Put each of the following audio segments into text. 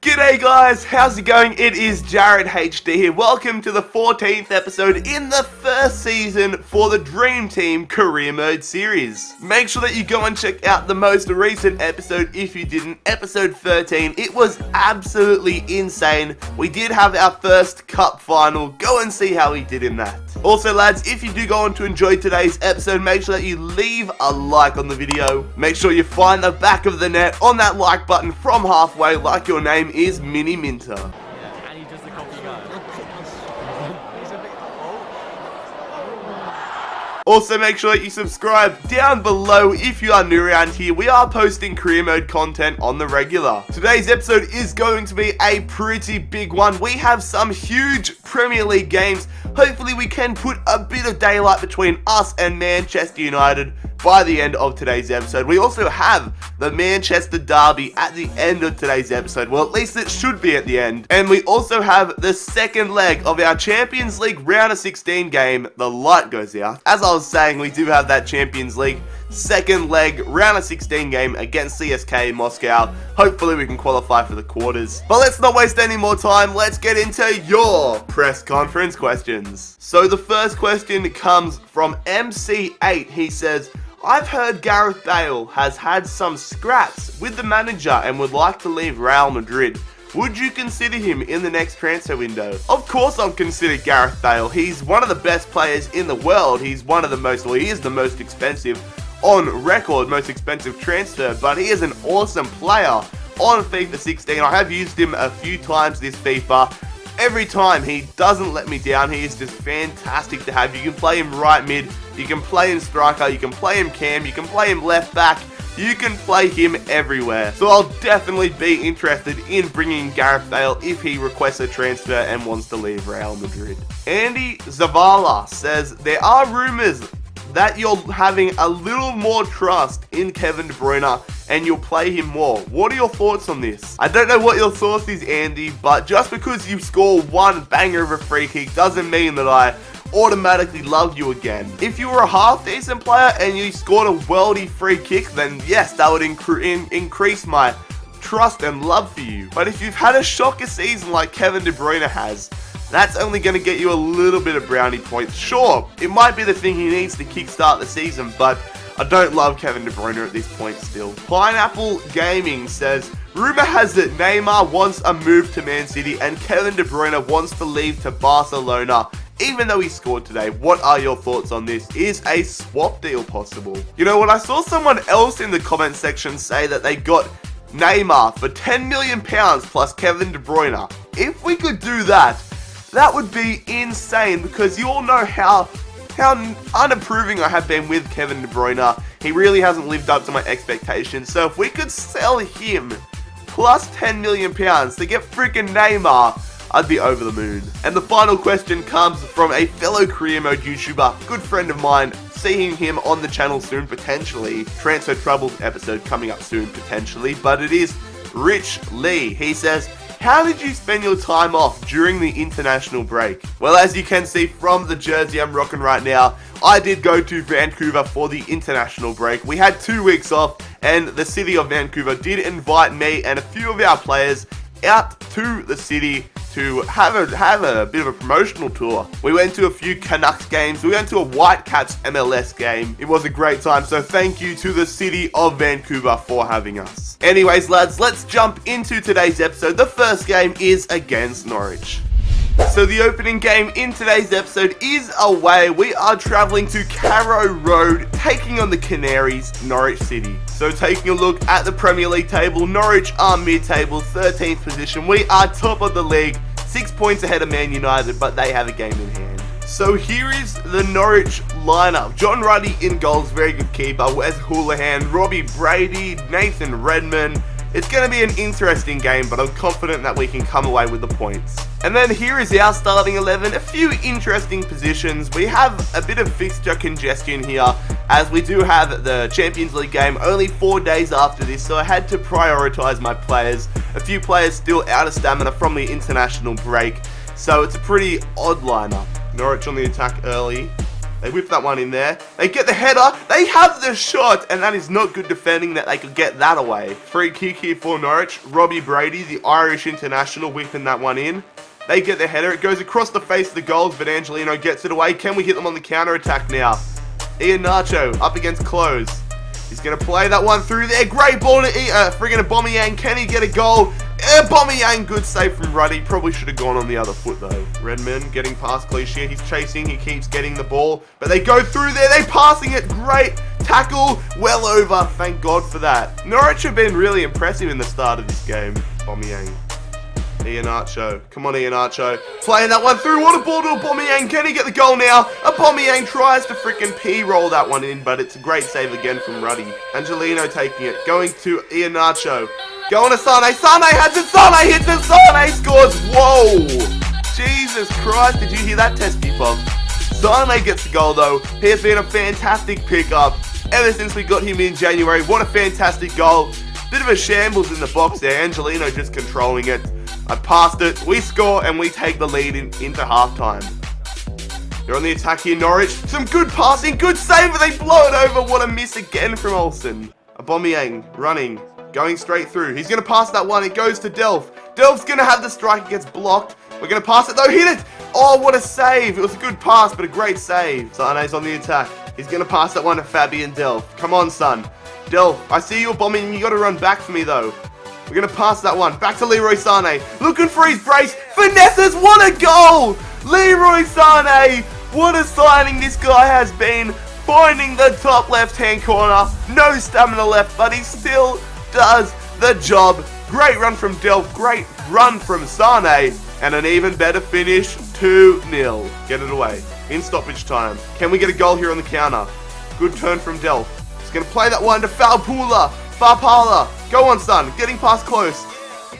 G'day guys, how's it going? It is JarradHD here. Welcome to the 14th episode in the first season for the Dream Team Career Mode series. Make sure that you go and check out the most recent episode if you didn't, episode 13. It was absolutely insane. We did have our first cup final. Go and see how we did in that. Also lads, if you do go on to enjoy today's episode, make sure that you leave a like on the video. Make sure you find the back of the net on that like button from halfway like your name is Mini Minter. Yeah, and he does the copy go. He's a bit... Also make sure that you subscribe down below if you are new around here. We are posting career mode content on the regular. Today's episode is going to be a pretty big one. We have some huge Premier League games. Hopefully we can put a bit of daylight between us and Manchester United by the end of today's episode. We also have the Manchester Derby at the end of today's episode. Well, at least it should be at the end. And we also have the second leg of our Champions League round of 16 game. The light goes out. As I was saying, we do have that Champions League second leg round of 16 game against CSK Moscow. Hopefully we can qualify for the quarters. But let's not waste any more time. Let's get into your press conference questions. So the first question comes from MC8. He says, I've heard Gareth Bale has had some scraps with the manager and would like to leave Real Madrid. Would you consider him in the next transfer window? Of course I'll consider Gareth Bale. He's one of the best players in the world. He's one of the most, well, he is the most expensive on record, most expensive transfer, but he is an awesome player on FIFA 16. I have used him a few times this FIFA. Every time he doesn't let me down. He is just fantastic to have. You can play him right mid, you can play him striker, you can play him cam, you can play him left back, you can play him everywhere. So I'll definitely be interested in bringing Gareth Bale if he requests a transfer and wants to leave Real Madrid. Andy Zavala says, there are rumours that you're having a little more trust in Kevin De Bruyne and you'll play him more. What are your thoughts on this? I don't know what your source is, Andy, but just because you score one banger of a free kick doesn't mean that I automatically love you again. If you were a half decent player and you scored a worldy free kick, then yes, that would increase my trust and love for you. But if you've had a shocker season like Kevin De Bruyne has, that's only going to get you a little bit of brownie points. Sure, it might be the thing he needs to kickstart the season, but I don't love Kevin De Bruyne at this point still. Pineapple Gaming says, rumour has it Neymar wants a move to Man City and Kevin De Bruyne wants to leave to Barcelona, even though he scored today. What are your thoughts on this? Is a swap deal possible? You know what, I saw someone else in the comment section say that they got Neymar for £10 million plus Kevin De Bruyne. If we could do that, that would be insane, because you all know how unapproving I have been with Kevin De Bruyne. He really hasn't lived up to my expectations. So if we could sell him plus £10 million to get freaking Neymar, I'd be over the moon. And the final question comes from a fellow career mode YouTuber, good friend of mine, seeing him on the channel soon potentially. Transfer Troubles episode coming up soon potentially, but it is Rich Lee. He says, how did you spend your time off during the international break? Well, as you can see from the jersey I'm rocking right now, I did go to Vancouver for the international break. We had 2 weeks off and the city of Vancouver did invite me and a few of our players out to the city to have a bit of a promotional tour. We went to a few Canucks games. We went to a Whitecaps MLS game. It was a great time, so thank you to the city of Vancouver for having us. Anyways, lads, let's jump into today's episode. The first game is against Norwich. So the opening game in today's episode is away. We are traveling to Carrow Road, taking on the Canaries, Norwich City. So taking a look at the Premier League table, Norwich are mid-table, 13th position. We are top of the league, 6 points ahead of Man United, but they have a game in hand. So here is the Norwich lineup. John Ruddy in goals, very good keeper. Wes Hoolahan, Robbie Brady, Nathan Redmond. It's going to be an interesting game, but I'm confident that we can come away with the points. And then here is our starting 11. A few interesting positions. We have a bit of fixture congestion here, as we do have the Champions League game only 4 days after this, so I had to prioritise my players. A few players still out of stamina from the international break, so it's a pretty odd lineup. Norwich on the attack early. They whip that one in there. They get the header. They have the shot. And that is not good defending that they could get that away. Free kick here for Norwich. Robbie Brady, the Irish international, whipping that one in. They get the header. It goes across the face of the goals, but Angelino gets it away. Can we hit them on the counter-attack now? Iheanacho up against Close. He's going to play that one through there. Great ball to friggin' Aubameyang. Can he get a goal? Aubameyang, good save from Ruddy. Probably should have gone on the other foot though. Redmond getting past Clichy. He's chasing. He keeps getting the ball. But they go through there. They're passing it. Great tackle. Well over. Thank God for that. Norwich have been really impressive in the start of this game. Aubameyang. Iheanacho. Come on, Iheanacho. Playing that one through. What a ball to Aubameyang. Can he get the goal now? Aubameyang tries to freaking P-roll that one in, but it's a great save again from Ruddy. Angelino taking it. Going to Iheanacho. Going to Sane. Sane has it. Sane hits it. Sane scores. Whoa. Jesus Christ. Did you hear that test keeper? Sane gets the goal though. He has been a fantastic pickup ever since we got him in January. What a fantastic goal. Bit of a shambles in the box there. Angelino just controlling it. I passed it. We score and we take the lead into halftime. They're on the attack here, Norwich. Some good passing. Good save. They blow it over. What a miss again from Olsen. Aubameyang running. Going straight through. He's going to pass that one. It goes to Delph. Delph's going to have the strike. It gets blocked. We're going to pass it though. Hit it. Oh, what a save. It was a good pass, but a great save. Sane's on the attack. He's going to pass that one to Fabian Delph. Come on, son. Delph, I see you bombing. You got to run back for me though. We're going to pass that one. Back to Leroy Sané. Looking for his brace. Finesses. What a goal. Leroy Sané. What a signing this guy has been. Finding the top left-hand corner. No stamina left, but he still does the job. Great run from Delph. Great run from Sané. And an even better finish. 2-0. Get it away. In stoppage time. Can we get a goal here on the counter? Good turn from Delph. He's going to play that one to Farpala. Go on, son. Getting past Close.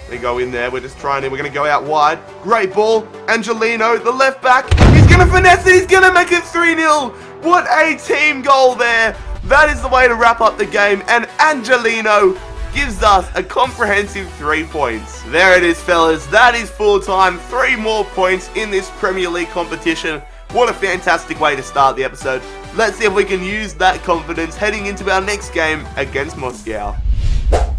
They go in there. We're just trying to. We're going to go out wide. Great ball. Angelino, the left back. He's going to finesse it. He's going to make it 3-0. What a team goal there. That is the way to wrap up the game. And Angelino gives us a comprehensive 3 points. There it is, fellas. That is full time. 3 more points in this Premier League competition. What a fantastic way to start the episode. Let's see if we can use that confidence heading into our next game against Moscow.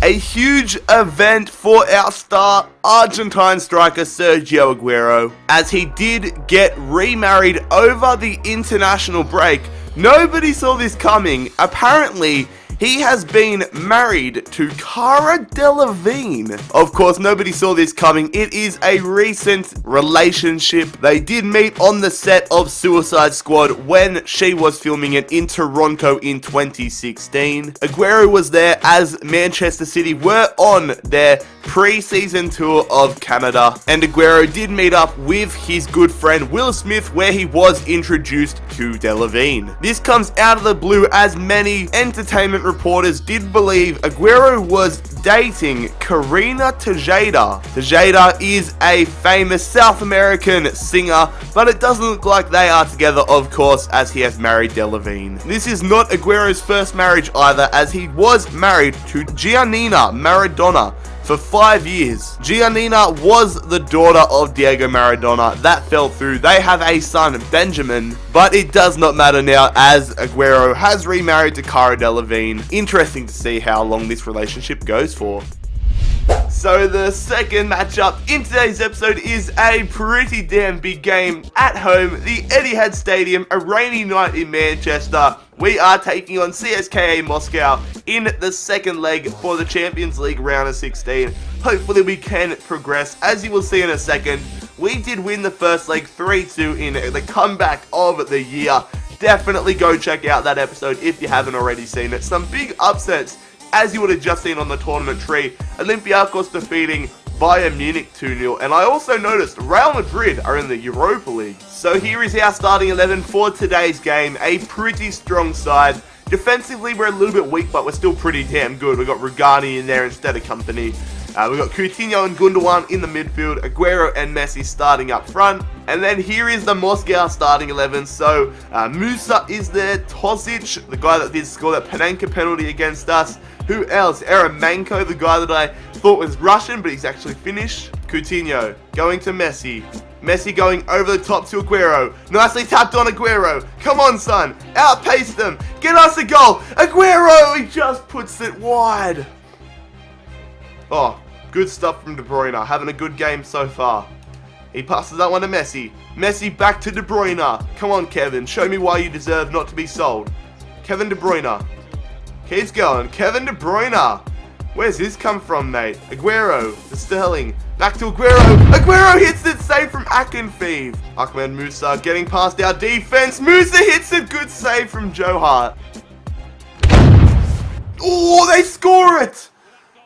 A huge event for our star Argentine striker Sergio Aguero, as he did get remarried over the international break. Nobody saw this coming. Apparently, he has been married to Cara Delevingne. Of course, nobody saw this coming. It is a recent relationship. They did meet on the set of Suicide Squad when she was filming it in Toronto in 2016. Aguero was there as Manchester City were on their pre-season tour of Canada. And Aguero did meet up with his good friend Will Smith, where he was introduced to Delevingne. This comes out of the blue, as many entertainment reporters did believe Aguero was dating Karina Tejeda. Tejeda is a famous South American singer, but it doesn't look like they are together, of course, as he has married Delevingne. This is not Aguero's first marriage either, as he was married to Giannina Maradona for 5 years. Giannina was the daughter of Diego Maradona. That fell through. They have a son, Benjamin, but it does not matter now, as Aguero has remarried to Cara Delevingne. Interesting to see how long this relationship goes for. So the second matchup in today's episode is a pretty damn big game at home, the Etihad Stadium, a rainy night in Manchester. We are taking on CSKA Moscow in the second leg for the Champions League round of 16. Hopefully we can progress. As you will see in a second, we did win the first leg 3-2 in the comeback of the year. Definitely go check out that episode if you haven't already seen it. Some big upsets, as you would have just seen on the tournament tree. Olympiacos defeating Bayern Munich 2-0. And I also noticed Real Madrid are in the Europa League. So here is our starting 11 for today's game. A pretty strong side. Defensively, we're a little bit weak, but we're still pretty damn good. We've got Rugani in there instead of Company. We've got Coutinho and Gundogan in the midfield. Aguero and Messi starting up front. And then here is the Moscow starting 11. So Musa is there. Tosic, the guy that did score that Panenka penalty against us. Who else? Eremenko, the guy that I thought was Russian, but he's actually Finnish. Coutinho going to Messi. Messi going over the top to Aguero. Nicely tapped on Aguero. Come on, son. Outpace them. Get us a goal. Aguero, he just puts it wide. Oh, good stuff from De Bruyne. Having a good game so far. He passes that one to Messi. Messi back to De Bruyne. Come on, Kevin. Show me why you deserve not to be sold. Kevin De Bruyne. Keeps going. Kevin De Bruyne. Where's this come from, mate? Aguero to Sterling. Back to Aguero. Aguero hits it, save from Akinfeev. Ahmed Musa getting past our defense. Musa hits it, good save from Joe Hart. Oh, they score it.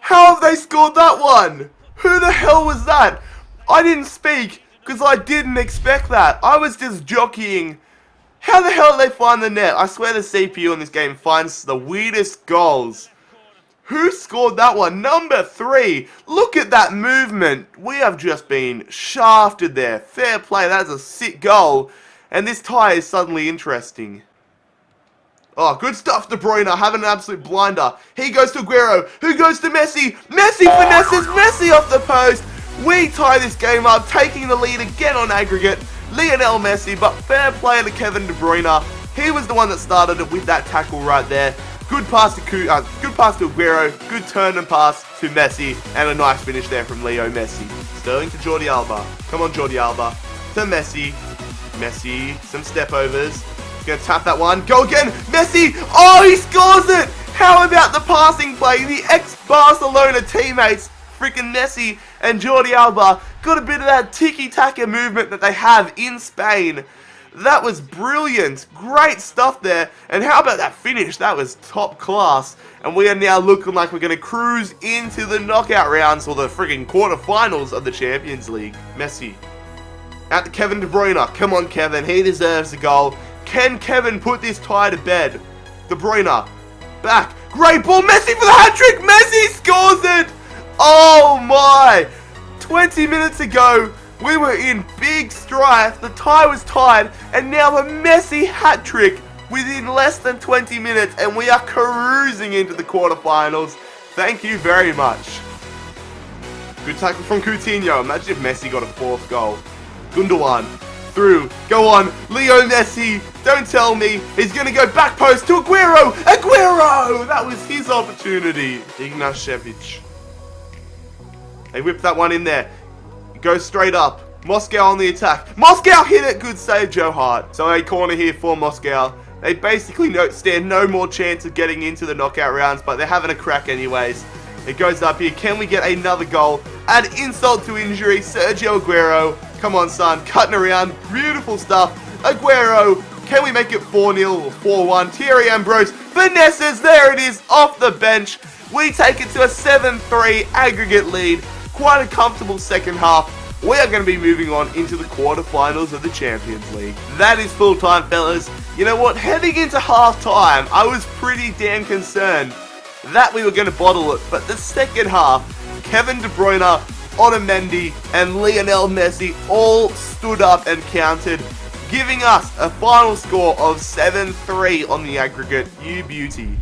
How have they scored that one? Who the hell was that? I didn't speak because I didn't expect that. I was just jockeying. How the hell did they find the net? I swear the CPU in this game finds the weirdest goals. Who scored that one? Number 3. Look at that movement. We have just been shafted there. Fair play. That's a sick goal. And this tie is suddenly interesting. Oh, good stuff, De Bruyne, having an absolute blinder. He goes to Aguero, who goes to Messi. Messi finesses Messi off the post. We tie this game up, taking the lead again on aggregate. Lionel Messi, but fair play to Kevin De Bruyne. He was the one that started it with that tackle right there. Good pass to Aguero, good turn and pass to Messi, and a nice finish there from Leo Messi. Sterling to Jordi Alba. Come on, Jordi Alba. To Messi. Messi, some step overs. Gonna tap that one. Go again. Messi. Oh, he scores it. How about the passing play? The ex-Barcelona teammates, freaking Messi and Jordi Alba, got a bit of that tiki-taka movement that they have in Spain. That was brilliant. Great stuff there. And how about that finish? That was top class. And we are now looking like we're going to cruise into the knockout rounds or the freaking quarterfinals of the Champions League. Messi. Out to Kevin De Bruyne. Come on, Kevin. He deserves a goal. Can Kevin put this tie to bed? De Bruyne. Back. Great ball. Messi for the hat-trick. Messi scores it. Oh my. 20 minutes ago, we were in big strife. The tie was tied. And now a Messi hat-trick within less than 20 minutes. And we are cruising into the quarterfinals. Thank you very much. Good tackle from Coutinho. Imagine if Messi got a 4th goal. Gundogan. Through. Go on. Leo Messi. Don't tell me. He's going to go back post to Aguero. Aguero! That was his opportunity. Ignashevich. They whipped that one in there. Goes straight up. Moscow on the attack. Moscow hit it. Good save, Joe Hart. So a corner here for Moscow. They basically stand no more chance of getting into the knockout rounds, but they're having a crack anyways. It goes up here. Can we get another goal? Add insult to injury. Sergio Aguero. Come on, son. Cutting around. Beautiful stuff. Aguero. Can we make it 4-0 or 4-1? Thierry Ambrose. Finesses. There it is. Off the bench. We take it to a 7-3 aggregate lead. Quite a comfortable second half. We are going to be moving on into the quarterfinals of the Champions League. That is full time, fellas. You know what? Heading into half-time, I was pretty damn concerned that we were going to bottle it. But the second half, Kevin De Bruyne, Otamendi, and Lionel Messi all stood up and counted, giving us a final score of 7-3 on the aggregate. You beauty.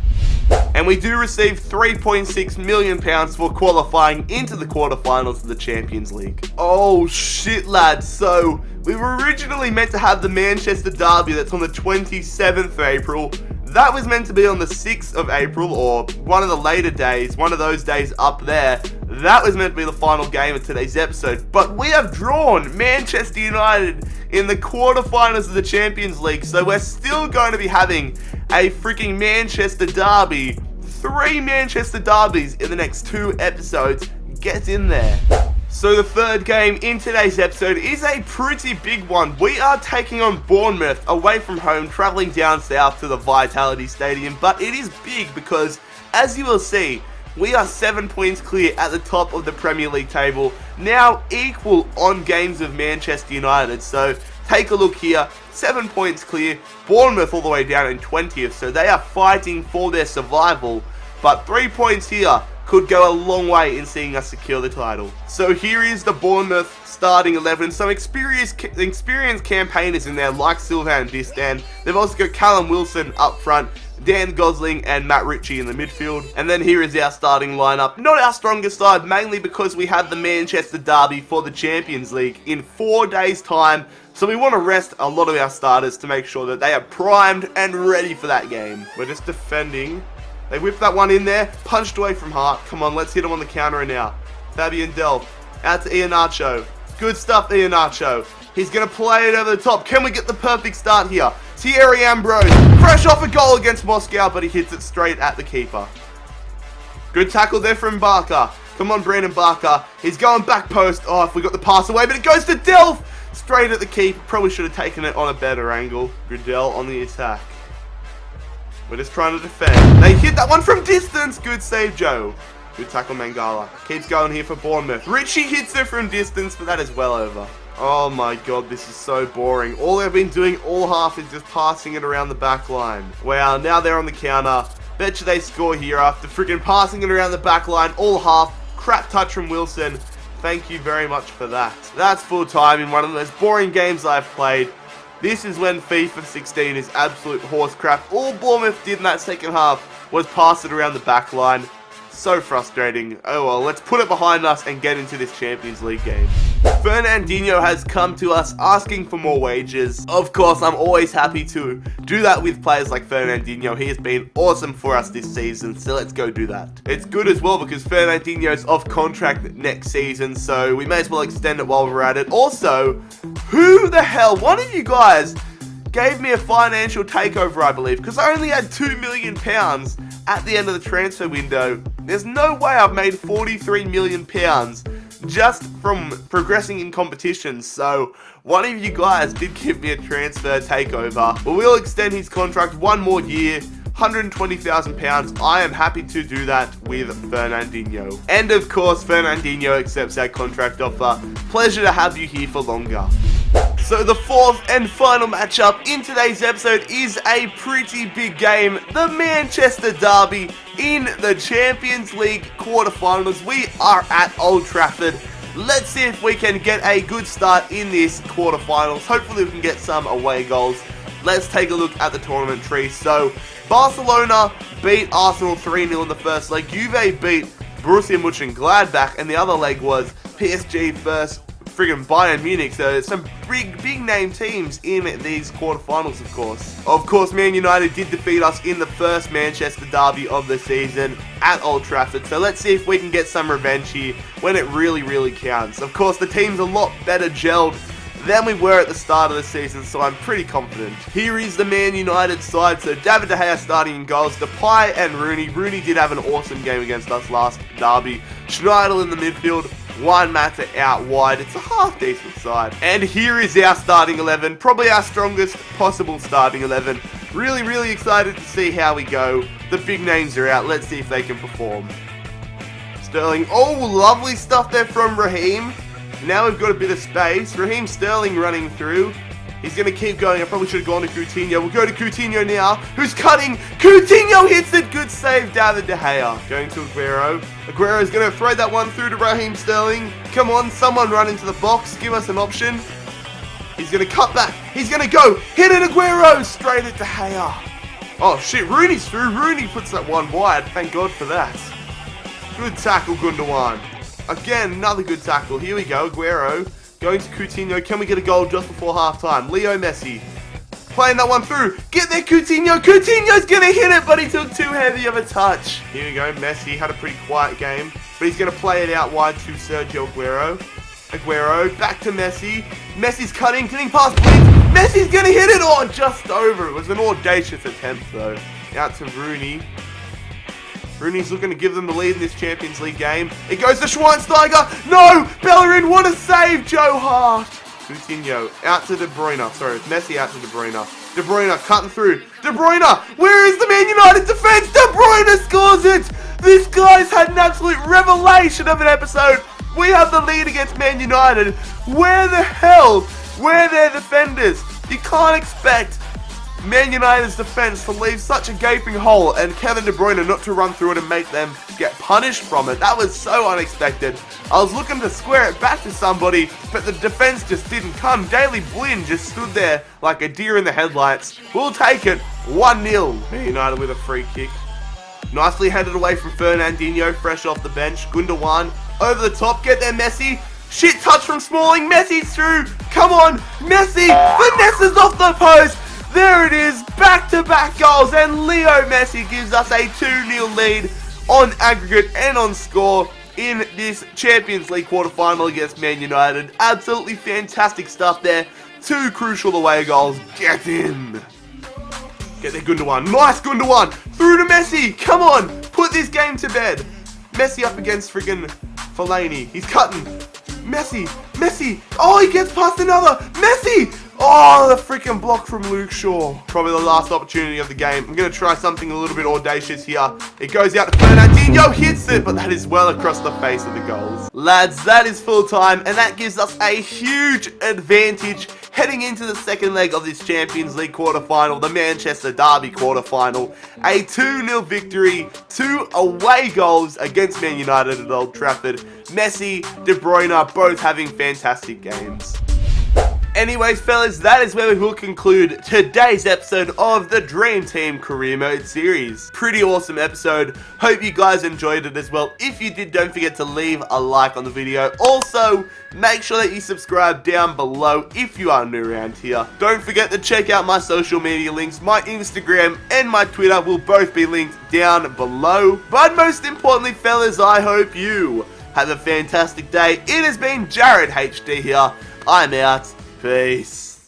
And we do receive £3.6 million for qualifying into the quarterfinals of the Champions League. Oh shit, lads. So, we were originally meant to have the Manchester Derby that's on the 27th of April. That was meant to be on the 6th of April, or one of the later days, one of those days up there. That was meant to be the final game of today's episode. But we have drawn Manchester United in the quarterfinals of the Champions League. So we're still going to be having a freaking Manchester Derby. 3 Manchester Derbies in the next 2 episodes. Get in there. So the third game in today's episode is a pretty big one. We are taking on Bournemouth away from home, travelling down south to the Vitality Stadium. But it is big because, as you will see, we are 7 points clear at the top of the Premier League table, now equal on games of Manchester United. So take a look here, 7 points clear, Bournemouth all the way down in 20th, so they are fighting for their survival, but 3 points here could go a long way in seeing us secure the title. So here is the Bournemouth starting 11. Some experienced campaigners in there like Sylvain Distin. They've also got Callum Wilson up front. Dan Gosling and Matt Ritchie in the midfield. And then here is our starting lineup. Not our strongest side, mainly because we have the Manchester Derby for the Champions League in 4 days' time. So we want to rest a lot of our starters to make sure that they are primed and ready for that game. We're just defending. They whipped that one in there, punched away from Hart. Come on, let's hit him on the counter now. Fabian Delph, out to Iheanacho. Good stuff, Iheanacho. He's going to play it over the top. Can we get the perfect start here? Thierry Ambrose, fresh off a goal against Moscow, but he hits it straight at the keeper. Good tackle there from Barker. Come on, Brandon Barker. He's going back post. Oh, if we got the pass away, but it goes to Delph. Straight at the keeper. Probably should have taken it on a better angle. Goodell on the attack. We're just trying to defend. They hit that one from distance. Good save, Joe. Good tackle, Mangala. Keeps going here for Bournemouth. Ritchie hits it from distance, but that is well over. Oh my god, this is so boring. All they've been doing all half is just passing it around the back line. Wow, now they're on the counter. Bet you they score here after freaking passing it around the back line all half. Crap touch from Wilson. Thank you very much for that. That's full time in one of the most boring games I've played. This is when FIFA 16 is absolute horse crap. All Bournemouth did in that second half was pass it around the back line. So frustrating. Oh well, let's put it behind us and get into this Champions League game. Fernandinho has come to us asking for more wages. Of course, I'm always happy to do that with players like Fernandinho. He has been awesome for us this season, so let's go do that. It's good as well because Fernandinho's off contract next season, so we may as well extend it while we're at it. Also, who the hell, one of you guys gave me a financial takeover, I believe, because I only had £2 million at the end of the transfer window. There's no way I've made £43 million just from progressing in competitions. So one of you guys did give me a transfer takeover. But we'll extend his contract one more year, £120,000. I am happy to do that with Fernandinho. And of course, Fernandinho accepts our contract offer. Pleasure to have you here for longer. So the fourth and final matchup in today's episode is a pretty big game. The Manchester Derby in the Champions League quarterfinals. We are at Old Trafford. Let's see if we can get a good start in this quarterfinals. Hopefully we can get some away goals. Let's take a look at the tournament tree. So Barcelona beat Arsenal 3-0 in the first leg. Juve beat Borussia Mönchengladbach, and the other leg was PSG versus friggin' Bayern Munich. So some big name teams in these quarterfinals, of course. Of course, Man United did defeat us in the first Manchester Derby of the season at Old Trafford. So let's see if we can get some revenge here when it really counts. Of course, the team's a lot better gelled than we were at the start of the season, so I'm pretty confident. Here is the Man United side. So David De Gea starting in goals, Depay and Rooney. Rooney did have an awesome game against us last derby. Schneidel in the midfield. Juan Mata out wide. It's a half-decent side. And here is our starting 11. Probably our strongest possible starting 11. Really excited to see how we go. The big names are out. Let's see if they can perform. Sterling. Oh, lovely stuff there from Raheem. Now we've got a bit of space. Raheem Sterling running through. He's going to keep going. I probably should have gone to Coutinho. We'll go to Coutinho now. Who's cutting? Coutinho hits it. Good save, David De Gea. Going to Aguero. Aguero's going to throw that one through to Raheem Sterling. Come on, someone run into the box. Give us an option. He's going to cut back. He's going to go. Hit it, Aguero. Straight at De Gea. Oh, shit. Rooney's through. Rooney puts that one wide. Thank God for that. Good tackle, Gundogan. Again, another good tackle. Here we go. Aguero. Going to Coutinho. Can we get a goal just before half-time? Leo Messi. Playing that one through. Get there, Coutinho. Coutinho's going to hit it, but he took too heavy of a touch. Here we go. Messi had a pretty quiet game, but he's going to play it out wide to Sergio Aguero. Aguero. Back to Messi. Messi's cutting past Blink. Messi's going to hit it. Oh, just over. It was an audacious attempt, though. Out to Rooney. Rooney's looking to give them the lead in this Champions League game. It goes to Schweinsteiger. No! Bellerin, what a save, Joe Hart. Coutinho out to De Bruyne. Sorry, it's Messi out to De Bruyne. De Bruyne cutting through. De Bruyne! Where is the Man United defense? De Bruyne scores it! This guy's had an absolute revelation of an episode. We have the lead against Man United. Where the hell were their defenders? You can't expect Man United's defense to leave such a gaping hole and Kevin De Bruyne not to run through it and make them get punished from it. That was so unexpected. I was looking to square it back to somebody, but the defense just didn't come. Daley Blind just stood there like a deer in the headlights. We'll take it 1-0. Man United with a free kick. Nicely headed away from Fernandinho, fresh off the bench. Gundogan over the top, get there Messi. Shit touch from Smalling, Messi's through. Come on, Messi, finesses off the post. There it is, back-to-back goals, and Leo Messi gives us a 2-0 lead on aggregate and on score in this Champions League quarterfinal against Man United. Absolutely fantastic stuff there. 2 crucial away goals. Get in. Get there, Gundogan. Nice, Gundogan. Through to Messi. Come on, put this game to bed. Messi up against friggin' Fellaini. He's cutting. Messi. Oh, he gets past another. Messi. Oh, the freaking block from Luke Shaw. Probably the last opportunity of the game. I'm going to try something a little bit audacious here. It goes out to Fernandinho, hits it, but that is well across the face of the goals. Lads, that is full time, and that gives us a huge advantage heading into the second leg of this Champions League quarterfinal, the Manchester Derby quarterfinal. A 2-0 victory, 2 away goals against Man United at Old Trafford. Messi, De Bruyne, both having fantastic games. Anyways, fellas, that is where we will conclude today's episode of the Dream Team Career Mode series. Pretty awesome episode. Hope you guys enjoyed it as well. If you did, don't forget to leave a like on the video. Also, make sure that you subscribe down below if you are new around here. Don't forget to check out my social media links. My Instagram and my Twitter will both be linked down below. But most importantly, fellas, I hope you have a fantastic day. It has been JarradHD here. I'm out. Peace.